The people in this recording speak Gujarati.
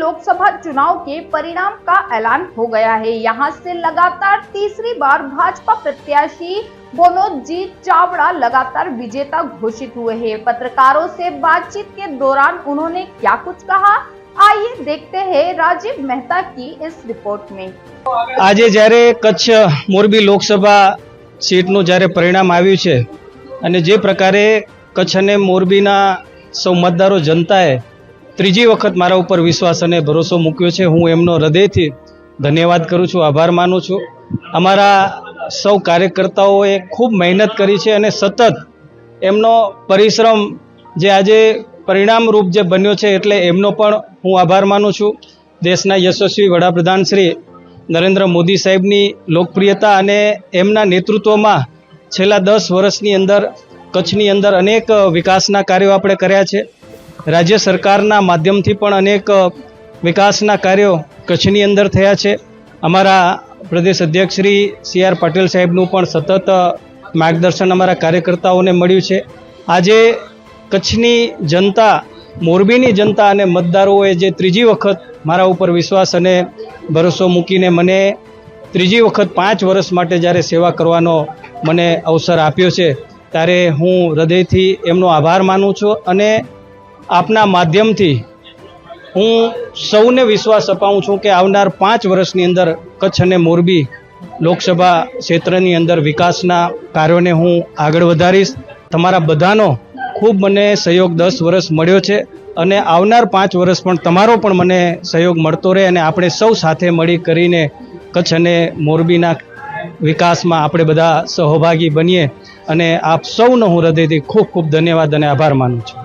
लोकसभा चुनाव के परिणाम का ऐलान हो गया है। यहां से लगातार तीसरी बार भाजपा प्रत्याशी मनोज जी चावड़ा लगातार विजेता घोषित हुए हैं। पत्रकारों से बातचीत के दौरान उन्होंने क्या कुछ कहा, आइए देखते हैं राजीव मेहता की इस रिपोर्ट में। आज જ્યારે કચ્છ મોરબી લોકસભા સીટનું જ્યારે પરિણામ આવ્યું છે અને જે પ્રકારે કચ્છ અને મોરબીના સૌ મતદારો જનતાએ ત્રીજી વખત મારા ઉપર વિશ્વાસ અને ભરોસો મૂક્યો છે, હું એમનો હૃદયથી ધન્યવાદ કરું છું, આભાર માનું છું। અમારા સૌ કાર્યકર્તાઓએ ખૂબ મહેનત કરી છે અને સતત એમનો પરિશ્રમ જે આજે પરિણામ રૂપ જે બન્યો છે એટલે એમનો પણ હું આભાર માનું છું। દેશના યશસ્વી વડાપ્રધાન શ્રી નરેન્દ્ર મોદી સાહેબની લોકપ્રિયતા અને એમના નેતૃત્વમાં છેલ્લા 10 વર્ષની અંદર કચ્છની અંદર અનેક વિકાસના કાર્યો આપણે કર્યા છે। રાજ્ય સરકારના માધ્યમથી પણ અનેક વિકાસના કાર્યો કચ્છની અંદર થયા છે। અમારા પ્રદેશ અધ્યક્ષ શ્રી CR પાટીલ સાહેબનું પણ સતત માર્ગદર્શન અમારા કાર્યકર્તાઓને મળ્યું છે। આજે કચ્છની જનતા, મોરબીની જનતા અને મતદારોએ જે ત્રીજી વખત મારા ઉપર વિશ્વાસ અને ભરોસો મૂકીને મને ત્રીજી વખત 5 વર્ષ માટે જ્યારે સેવા કરવાનો મને અવસર આપ્યો છે ત્યારે હું હૃદયથી એમનો આભાર માનું છું અને આપના માધ્યમથી હું સૌને વિશ્વાસ અપાવું છું કે આવનાર 5 વર્ષની અંદર કચ્છ અને મોરબી લોકસભા ક્ષેત્રની અંદર વિકાસના કાર્યોને હું આગળ વધારીશ। તમારા બધાનો ખૂબ મને સહયોગ 10 વર્ષ મળ્યો છે અને આવનાર 5 વર્ષ પણ તમારો પણ મને સહયોગ મળતો રહે અને આપણે સૌ સાથે મળી કરીને કચ્છ અને મોરબીના વિકાસમાં આપણે બધા સહભાગી બનીએ અને આપ સૌનો હું હૃદયથી ખૂબ ખૂબ ધન્યવાદ અને આભાર માનું છું।